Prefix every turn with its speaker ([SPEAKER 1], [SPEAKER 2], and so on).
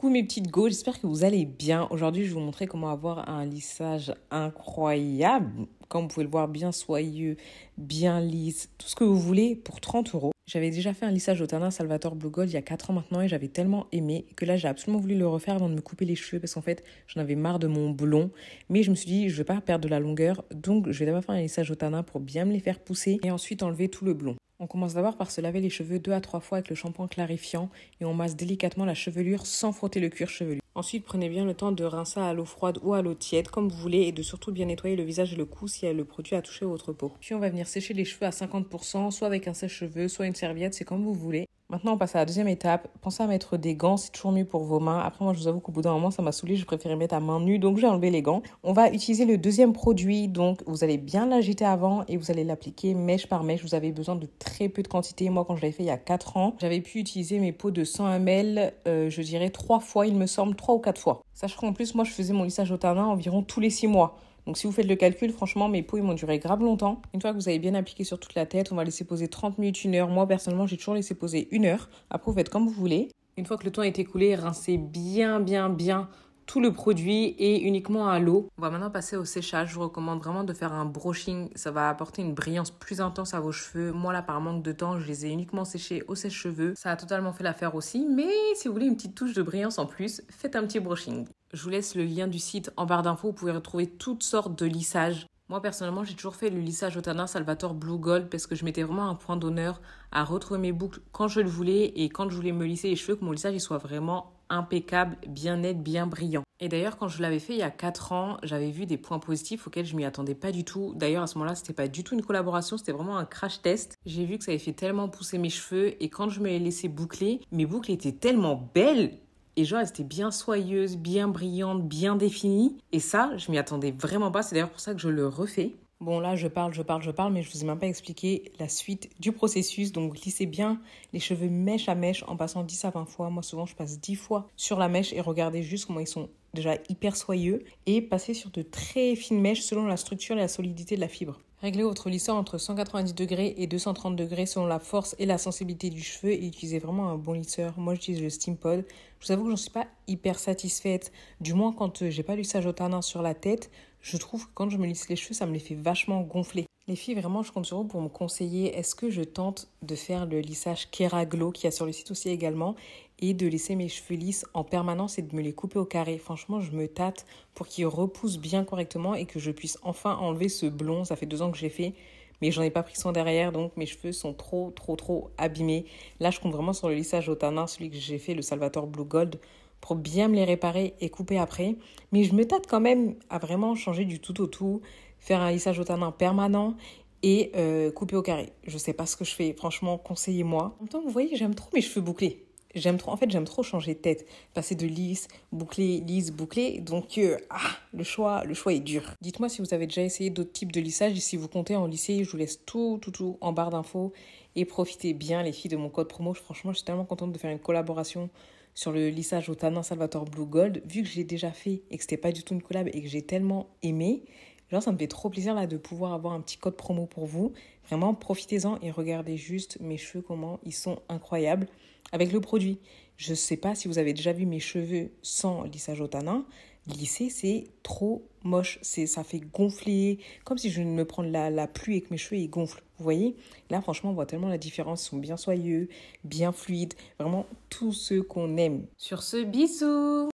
[SPEAKER 1] Coucou mes petites go, j'espère que vous allez bien. Aujourd'hui, je vais vous montrer comment avoir un lissage incroyable. Comme vous pouvez le voir, bien soyeux, bien lisse, tout ce que vous voulez pour 30 €. J'avais déjà fait un lissage au Tannin Salvatore Blue Gold il y a 4 ans maintenant et j'avais tellement aimé que là, j'ai absolument voulu le refaire avant de me couper les cheveux parce qu'en fait, j'en avais marre de mon blond. Mais je me suis dit, je ne vais pas perdre de la longueur, donc je vais d'abord faire un lissage au Tannin pour bien me les faire pousser et ensuite enlever tout le blond. On commence d'abord par se laver les cheveux 2 à 3 fois avec le shampoing clarifiant et on masse délicatement la chevelure sans frotter le cuir chevelu. Ensuite, prenez bien le temps de rincer à l'eau froide ou à l'eau tiède comme vous voulez et de surtout bien nettoyer le visage et le cou si le produit a touché votre peau. Puis on va venir sécher les cheveux à 50%, soit avec un sèche-cheveux, soit une serviette, c'est comme vous voulez. Maintenant, on passe à la deuxième étape. Pensez à mettre des gants, c'est toujours mieux pour vos mains. Après, moi, je vous avoue qu'au bout d'un moment, ça m'a saoulée. Je préférais mettre à main nue, donc j'ai enlevé les gants. On va utiliser le deuxième produit. Donc, vous allez bien l'agiter avant et vous allez l'appliquer mèche par mèche. Vous avez besoin de très peu de quantité. Moi, quand je l'avais fait il y a 4 ans, j'avais pu utiliser mes pots de 100 ml, je dirais 3 fois, il me semble, 3 ou 4 fois. Sachant qu'en plus, moi, je faisais mon lissage au Tannin environ tous les 6 mois. Donc si vous faites le calcul, franchement, mes peaux, ils m'ont duré grave longtemps. Une fois que vous avez bien appliqué sur toute la tête, on va laisser poser 30 minutes, 1 heure. Moi, personnellement, j'ai toujours laissé poser 1 heure. Après, vous faites comme vous voulez. Une fois que le temps est écoulé, rincez bien tout le produit et uniquement à l'eau. On va maintenant passer au séchage. Je vous recommande vraiment de faire un brushing. Ça va apporter une brillance plus intense à vos cheveux. Moi, là, par manque de temps, je les ai uniquement séchés au sèche-cheveux. Ça a totalement fait l'affaire aussi. Mais si vous voulez une petite touche de brillance en plus, faites un petit brushing. Je vous laisse le lien du site en barre d'infos. Vous pouvez retrouver toutes sortes de lissages. Moi, personnellement, j'ai toujours fait le lissage au Tannin Salvatore Blue Gold parce que je mettais vraiment un point d'honneur à retrouver mes boucles quand je le voulais et quand je voulais me lisser les cheveux, que mon lissage il soit vraiment impeccable, bien net, bien brillant. Et d'ailleurs, quand je l'avais fait il y a 4 ans, j'avais vu des points positifs auxquels je m'y attendais pas du tout. D'ailleurs, à ce moment-là, c'était pas du tout une collaboration, c'était vraiment un crash test. J'ai vu que ça avait fait tellement pousser mes cheveux et quand je me les laissais boucler, mes boucles étaient tellement belles. Et genre, elles étaient bien soyeuses, bien brillantes, bien définies. Et ça, je m'y attendais vraiment pas. C'est d'ailleurs pour ça que je le refais. Bon, là, je parle, mais je vous ai même pas expliqué la suite du processus. Donc, lissez bien les cheveux mèche à mèche en passant 10 à 20 fois. Moi, souvent, je passe 10 fois sur la mèche et regardez juste comment ils sont déjà hyper soyeux. Et passez sur de très fines mèches selon la structure et la solidité de la fibre. Réglez votre lisseur entre 190 degrés et 230 degrés selon la force et la sensibilité du cheveu et utilisez vraiment un bon lisseur. Moi, j'utilise le Steampod. Je vous avoue que j'en suis pas hyper satisfaite. Du moins, quand j'ai pas le lissage au Tannin sur la tête, je trouve que quand je me lisse les cheveux, ça me les fait vachement gonfler. Les filles, vraiment, je compte sur vous pour me conseiller. Est-ce que je tente de faire le lissage Keraglow, qui a sur le site aussi également, et de laisser mes cheveux lisses en permanence et de me les couper au carré? Franchement, je me tâte pour qu'ils repoussent bien correctement et que je puisse enfin enlever ce blond. Ça fait 2 ans que je l'ai fait, mais j'en ai pas pris soin derrière, donc mes cheveux sont trop abîmés. Là, je compte vraiment sur le lissage au Tannin, celui que j'ai fait, le Salvatore Blue Gold, pour bien me les réparer et couper après. Mais je me tâte quand même à vraiment changer du tout au tout, faire un lissage au Tannin permanent et couper au carré. Je sais pas ce que je fais, franchement, conseillez-moi. En même temps, vous voyez, j'aime trop mes cheveux bouclés. J'aime trop changer de tête, passer de lisse, bouclé. Donc, le choix est dur. Dites-moi si vous avez déjà essayé d'autres types de lissage et si vous comptez en lisser, je vous laisse tout en barre d'infos. Et profitez bien, les filles, de mon code promo. Franchement, je suis tellement contente de faire une collaboration sur le lissage au Tannin Salvatore Blue Gold. Vu que je l'ai déjà fait et que c'était pas du tout une collab et que j'ai tellement aimé, genre, ça me fait trop plaisir là de pouvoir avoir un petit code promo pour vous. Vraiment, profitez-en et regardez juste mes cheveux, comment ils sont incroyables avec le produit. Je sais pas si vous avez déjà vu mes cheveux sans lissage au Tannin. Lisser, c'est trop moche. Ça fait gonfler, comme si je venais de me prendre la pluie et que mes cheveux ils gonflent. Vous voyez? Là, franchement, on voit tellement la différence. Ils sont bien soyeux, bien fluides. Vraiment, tout ce qu'on aime. Sur ce, bisous!